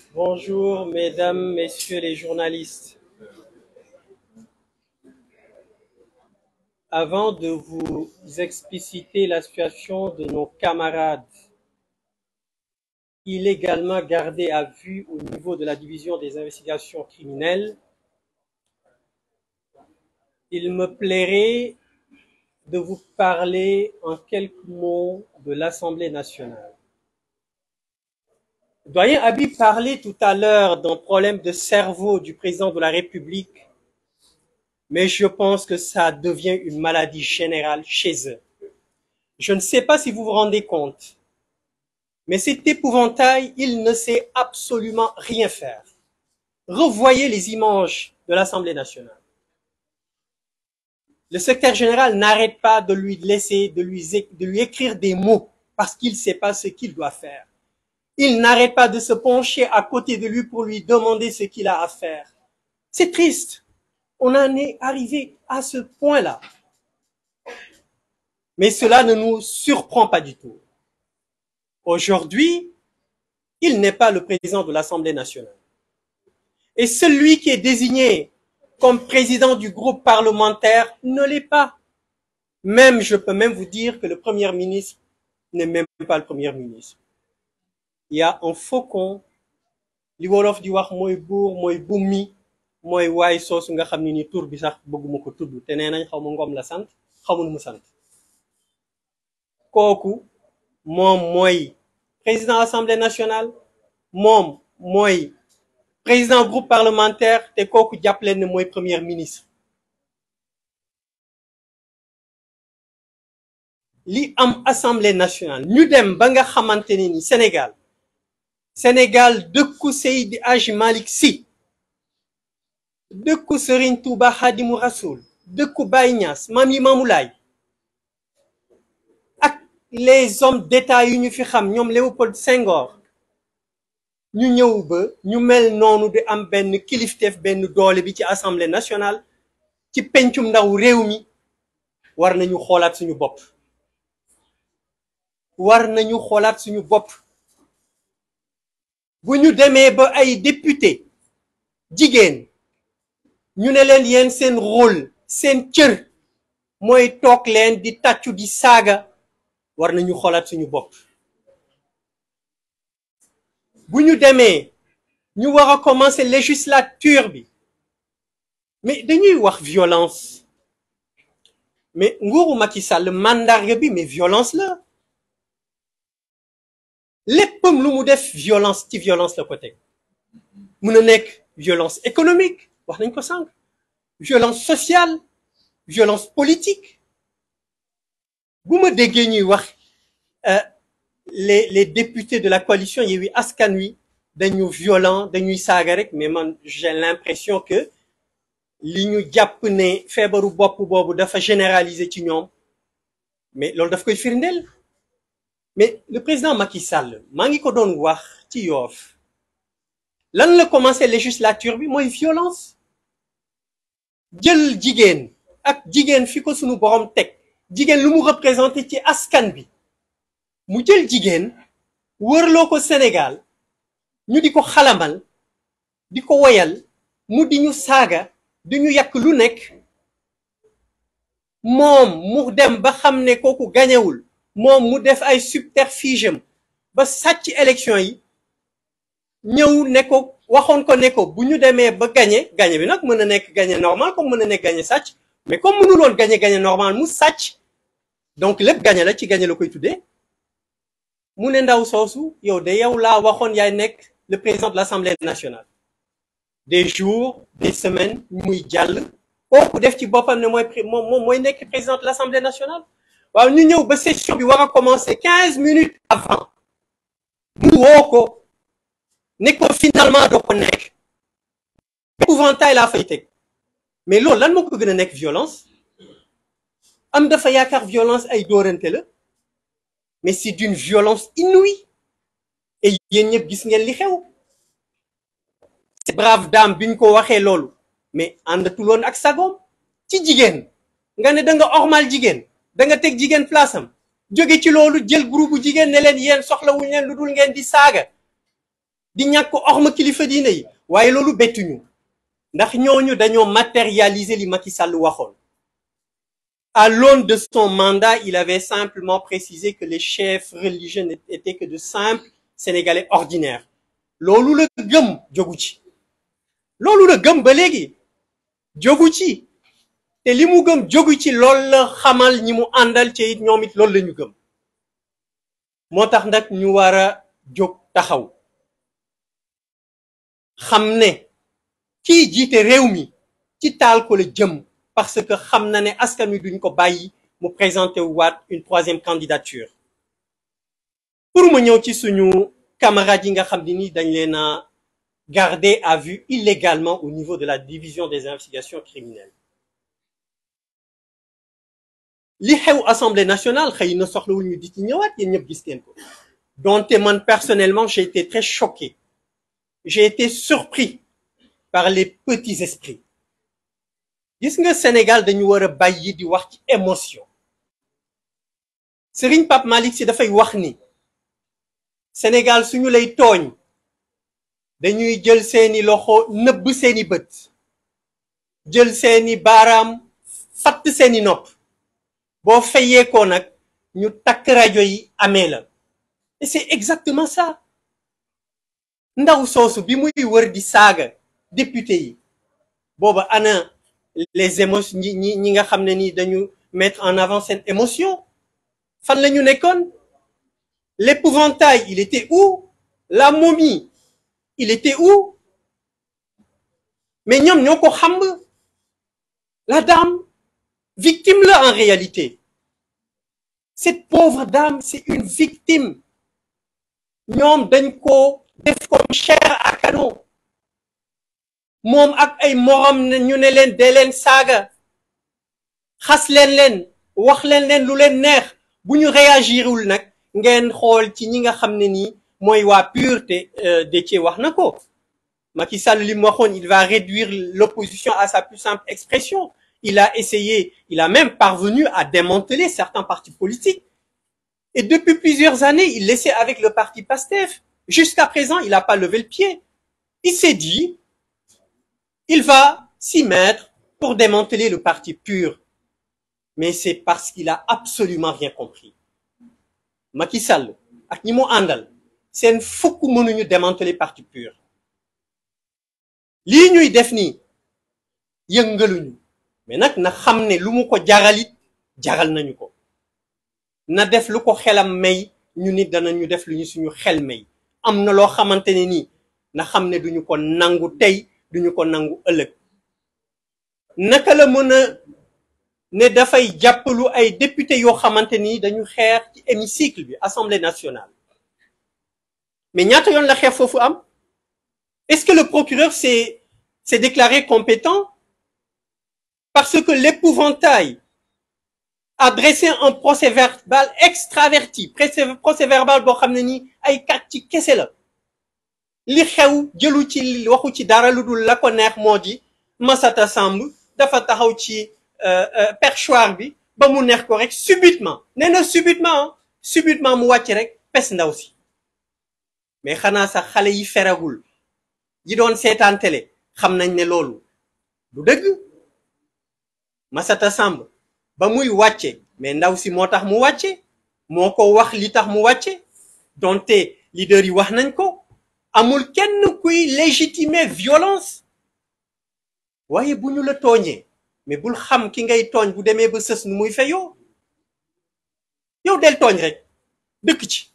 Bonjour, mesdames, messieurs les journalistes. Avant de vous expliciter la situation de nos camarades illégalement gardés à vue au niveau de la division des investigations criminelles, il me plairait de vous parler en quelques mots de l'Assemblée nationale. Doyen Habib parlait tout à l'heure d'un problème de cerveau du président de la République, mais je pense que ça devient une maladie générale chez eux. Je ne sais pas si vous vous rendez compte, mais cet épouvantail, il ne sait absolument rien faire. Revoyez les images de l'Assemblée nationale. Le secrétaire général n'arrête pas de lui laisser, de lui écrire des mots parce qu'il ne sait pas ce qu'il doit faire. Il n'arrête pas de se pencher à côté de lui pour lui demander ce qu'il a à faire. C'est triste. On en est arrivé à ce point-là. Mais cela ne nous surprend pas du tout. Aujourd'hui, il n'est pas le président de l'Assemblée nationale. Et celui qui est désigné comme président du groupe parlementaire ne l'est pas. Même, je peux même vous dire que le Premier ministre n'est même pas le Premier ministre. Il y a un faucon, li wolof di wax mooy buur mooy bummi mooy waay soosu nga xam ne ni tur bi sax bëgguma ko tudd te nee nañ xaw ma Ngom la sant xamul mu sant kooku moom mooy président assemblée nationale moom mooy président groupe parlementaire te kooku jàpp leen ne mooy premier ministre. li am assemblée nationale ñu dem ba nga xamante ne ni Sénégal dëkku Seydi Hadji Malick Sy dëkku Serigne Touba Khadimou Rassoul dëkku Baye Niass Mame Limamou Laye ak les hommes d'État yu ñu fi xam ñoom Léopold Senghor ñu ñëw ba ñu mel noonu di am benn kilifteef benn doole bi ci assemblée nationale ci pencum ndaw réew mi war nañu xoolaat suñu bopp. war nañu xoolaat suñu bopp bu ñu demee ba ay député jigéen ñu ne leen yéen seen rôle seen cër mooy toog leen di tàccu di saaga war nañu xoolaat suñu bopp. bu ñu demee ñu war a commencer législature bi mais dañuy wax violence mais nguuru Macky Sall mandarga bi mais violence la. léppam lu mu def violence ci violence la ko teg mun a nekk violence économique wax nañ ko sànq violence sociale violence politique bu ma déggee ñuy wax les députés de la coalition Yewwi Askan Wi dañu violent dañuy saaga rek mais man j'ai l'impression que li ñu jàpp ne feebaru bopp boobu dafa généraliser ci ñoom mais loolu daf koy firndeel. mais le président Macky Sall maa ngi ko doon wax ci Yoff lan la commencé législature bi mooy violence jël jigéen ak jigéen fi ko sunu borom teg jigéen lu mu représenté ci askan bi mu jël jigéen wërloo ko Sénégal ñu di ko xalamal di ko woyal mu di ñu saaga di ñu yàq lu nekk moom mu dem ba xam ne kooku gañewul moom mu def ay subterfuge am ba sàcc élection yi ñëw ne ko waxoon ko ne ko bu ñu demee ba gagné bi nag mën na nekk gagné normal comme mën na nekk gagné sàcc mais comme mënuloon gagné normal mu sàcc donc lépp gagné la ci gagné la koy tuddee mu ne ndaw soosu yow de yow laa waxoon yaay nekk le président de l'Assemblée nationale des jours des semaines muy jàll kooku def ci boppam ne moom mooy nekk président de l'Assemblée nationale. waaw ñu ñëw ba session bi war a commencer 15 minutes avant mu woo ko ne ko finalement doo ko nekk épouvantail laa fay teg mais loolu lan moo ko gën a nekk violence am dafa yaakaar violence ay dóorante la mais c'est d'une violence inouïe et yéen ñëpp gis ngeen li xew cette brave dame bi ñu ko waxee loolu mais àndatuloon ak sagoom ci jigéen nga ne da nga ormal jigéen da nga teg jigéen place am jóge ci loolu jël groupe bu jigéen ne leen yéen soxlawuñ leen lu dul ngeen di saaga di ñàkk orma kilifa diine yi waaye loolu bettuñu ndax ñooñu dañoo matérialiser li Macky Sall waxoon. À l'aune de son mandat, il avait simplement précisé que les chefs religieux n'étaient que de simples Sénégalais ordinaires. loolu la gëm jógu ci loolu la gëm ba léegi jógu ci te li mu gëm jógu ci loolu la xamal ñi mu àndal ci it ñoom it loolu la ñu gëm moo tax nag ñu war a jóg taxaw xam ne kii jiite réew mi ci taal ko la jëm parce que xam na ne askan wi duñ ko bàyyi mu présenter waat une troisième candidature. pour ma ñëw ci suñu camarades yi nga xam ne ni dañ leen a garder à vue illégalement au niveau de la division des investigations criminelles. li xew Assemblée nationale xëy na soxlawul ñu di ci ñëwaat yéen ñëpp gis ngeen ko donte man personnellement j'ai été très choqué, j'ai été surpris par les petits esprits. gis nga Sénégal dañu war a bàyyi di wax ci émotion. Serigne Pape Malick Sy dafay wax ni Sénégal suñu lay tooñ dañuy jël seeni loxo nëbb seeni bët jël seeni baaraam fatt seeni nopp boo fayee ko nag ñu takk rajo yi amee la et c'est exactement ça. ndaw soosu bi muy wër di saaga député yi booba ana les émotions ñi nga xam ne ni dañu mettre en avant seen émotion fan la ñu nekkoon. L'épouvantail, il était où? La momie, il était où? Mais ñoom ñoo ko xam. La dame, victime là en réalité. Cette pauvre dame, c'est une victime. ñoom dañ ko def comme chair à canon. moom ak ay morom ñu ne leen dee leen saaga xas leen wax leen lu leen neex bu ñu réagirul nag ngeen xool ci ñi nga xam ne nii mooy waa PUR te Déthié wax na ko. Macky Sall li mu waxoon il va réduire l'opposition à sa plus simple expression. Il a même parvenu à démanteler certains partis politiques. Et depuis plusieurs années, il laissait avec le parti PASTEF. Jusqu'à présent, il n'a pas levé le pied. Il s'est dit, il va s'y mettre pour démanteler le parti PUR. Mais c'est parce qu'il a absolument rien compris. Macky Sall ak ñi mu àndal seen fukk mënuñu démanteler parti PUR. lii ñuy def nii yëngaluñu mais nag na xam ne lu mu ko jaralit jaral nañu ko. na def lu ko xelam may ñu nit danañu def lu ñu suñu xel may. am na loo xamante ne nii na xam ne duñu ko nangu tey duñu ko nangu ëllëg. naka la mën a ne dafay jàppalu ay député yoo xamante ni dañu xeex ci hémicycle bi Assemblée nationale. mais ñaata yoon la xeex foofu am. Est-ce que le procureur s'est déclaré compétent? Parce que l'épouvantail a dressé un procès-verbal extraverti, procès-verbal boo xam ne ni ay kat ci kese la. li xew jëlu ci waxu ci dara lu dul la ko neex moo di Massata Samb dafa taxaw ci perchoir bi ba mu neex ko rek subitement nee na subitement mu wàcc rek pes ndaw si. mais xanaa sax xale yi feragul yi doon seetaan télé xam nañ ne loolu du dëgg. Massata Samb ba muy wàcce mais ndaw si moo tax mu wàcce moo ko wax li tax mu wàcce donte leader yi wax nañ ko amul kenn kuy légitimer violence. waaye bu ñu la tooñee mais bul xam ki ngay tooñ bu demee ba sës nu muy fayoo. yow del tooñ rek dëkk ci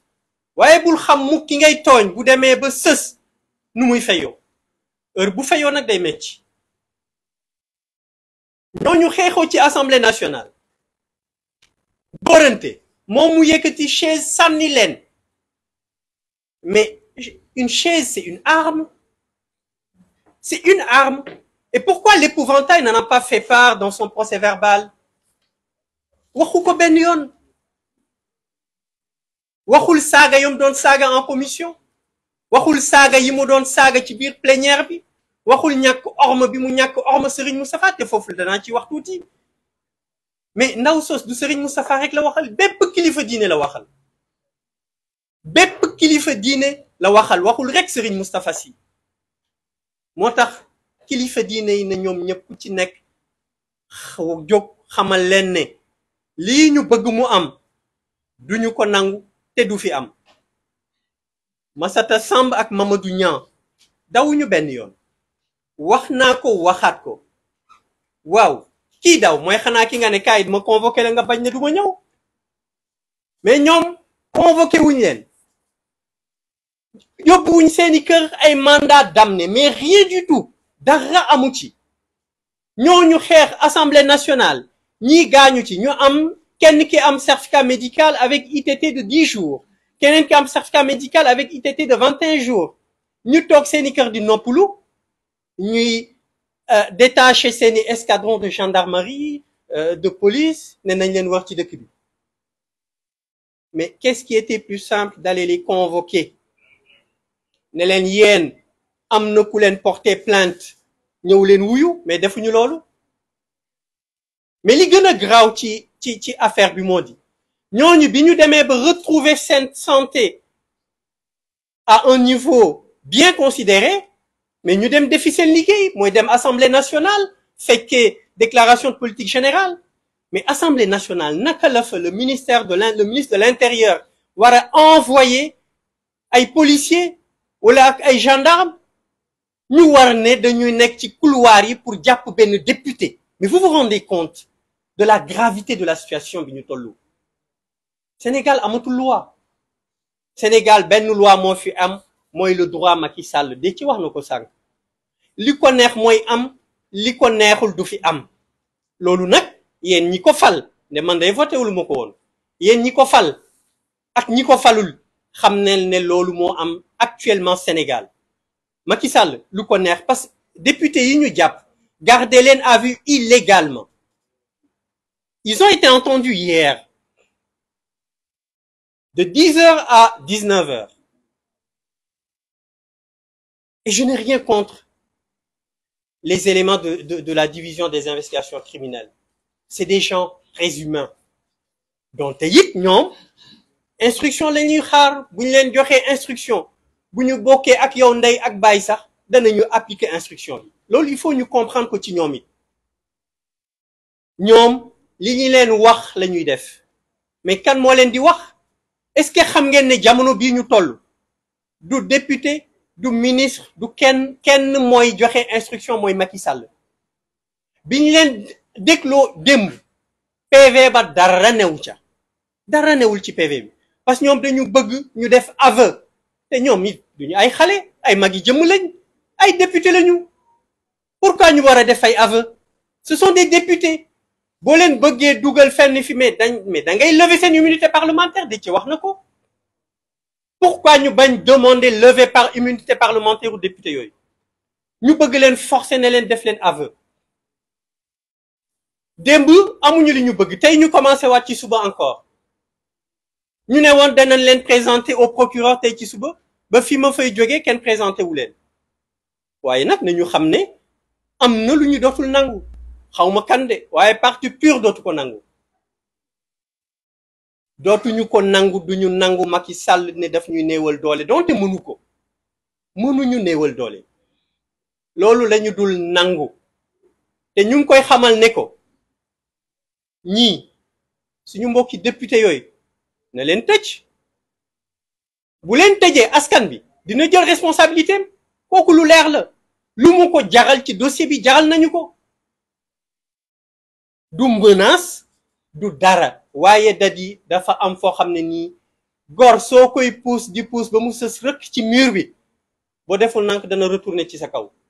waaye bul xam mu ki ngay tooñ bu demee ba sës nu muy fayoo. heure bu fayoo nag day metti. ñooñu xeexoo ci Assemblée nationale góorante moom mu yëkkati chaise sànni leen. mais une chaise c'est une arme. c'est une arme. Et pourquoi l'épouvantail n'en a pas fait part dans son procès-verbal? waxu ko benn yoon. waxul saaga yom doon saaga en commission. waxul saaga yi mu doon saaga ci biir plénière bi. waxul ñàkk orma bi mu ñàkk orma Serigne Moustapha te foofu danaa ci wax tuuti. mais ndaw sos du Serigne Moustapha rek la waxal bépp kilifa diine la waxal. bépp kilifa diine la waxal, waxul rek Serigne Moustapha Sy. moo tax kilifa diine yi ne ñoom ñëpp ku ci nekk jóg xamal leen ne lii ñu bëgg mu am duñu ko nangu te du fi am. Massata Samb ak Mamadou Niang dawuñu benn yoon, wax naa ko waxaat ko. waaw kii daw mooy xanaa ki nga ne kaay ma convoqué la nga bañ ne du ma ñëw, mais ñoom convoqué wuñ leen, yóbbuwuñ seeni kër ay mandat d'amener, mais rien du tout, dara amu ci. ñooñu xeex assemblée nationale ñii gaañu ci, ñu am kenn ki am certificat médical avec ITT de 10 jours, keneen ki am certificat médical avec ITT de 21 jours, ñu toog seeni kër di noppalu, ñuy détacher seeni escadron de gendarmerie, de police, ne nañ leen wax ci dëkk bi. Mais qu'est-ce qui était plus simple d'aller les convoquer, ne leen yéen am na ku leen porter plainte ñëw leen wuyu, mais defuñu loolu. mais li gën a graaw ci affaire bi moo di ñooñu bi ñu demee ba retrouver seen santé à un niveau bien considéré, mais ñu dem defi seen liggéey, mooy dem assemblée nationale fekkee déclaration de politique générale. mais assemblée nationale naka la fa le ministre de l'intérieur war a envoyer ay policiers wala ak ay gendarmes ñu war ne dañuy nekk ci couloir yi pour jàpp benn député. mais vous vous rendez compte de la gravité de la situation bi ñu tollu. Sénégal amatul loi. Sénégal benn loi moo fi am, mooy le droit Macky Sall de ci wax na ko sànq. li ko neex mooy am, li ko neexul du fi am. loolu nag yéen ñi ko fal, ne man day voté wul ma ko woon, yéen ñi ko fal ak ñi ko falul xam ne loolu moo am actuellement Sénégal. Macky Sall lu ko neex, parce que député yi ñu jàpp garder leen à vue illégalement. Ils ont été entendus hier de 10h à 19h. Et je n'ai rien contre les éléments de la division des investigations criminelles. C'est des gens très humains. donc te it ñoom instruction la ñuy xaar, bu ñu leen joxee instruction, bu ñu bokkee ak yow ndey ak baay sax danañu appliquer instruction bi. loolu il faut ñu comprendre ko ci ñoom it. ñoom li ñu leen wax la ñuy def, mais kan moo leen di wax? est-ce que xam ngeen ne jamono bii ñu toll du député du ministre du kenn mooy joxe instruction, mooy Macky Sall. bi ñu leen dégloo démb PV ba dara newu ca, dara newul ci PV bi, parce que ñoom dañu bëgg ñu def aveu, te ñoom it duñu ay xale, ay mag yi jëmm lañ, ay député lañu. pourquoi ñu war a def ay aveu? ce sont des députés. boo leen bëggee dugal fenn fi mais da ngay lever seen immunité parlementaire, di ci wax na ko. pourquoi ñu bañ demander lever par immunité parlementaire u député yooyu? ñu bëgg leen forcer ne leen def leen aveu. démb amuñu li ñu bëgg, tey ñu commencé waat ci suba encore. ñu ne woon danañ leen présenter au procureur tey ci suba, ba fi ma fay jógee kenn présenté wu leen. waaye nag nañu xam ne am na lu ñu dootul nangu. xawma kan de, waaye parti pur dootu ko nangu. dootuñu ko nangu, duñu nangu Macky Sall ne daf ñuy néewal doole, donte mënu ko. mënuñu néewal doole. loolu lañu dul nangu. te ñu ngi koy xamal ne ko ñii suñu mbokki député yooyu na leen tëj. bu leen tëjee askan bi dina jël responsabilité am, kooku lu leer la. lu mu ko jaral ci dossier bi jaral nañu ko. du menace du dara, waaye dafa am foo xam ne nii gor soo koy puus di puus ba mu sës rëkk ci mur bi, boo deful nank dana retourner ci sa kaw.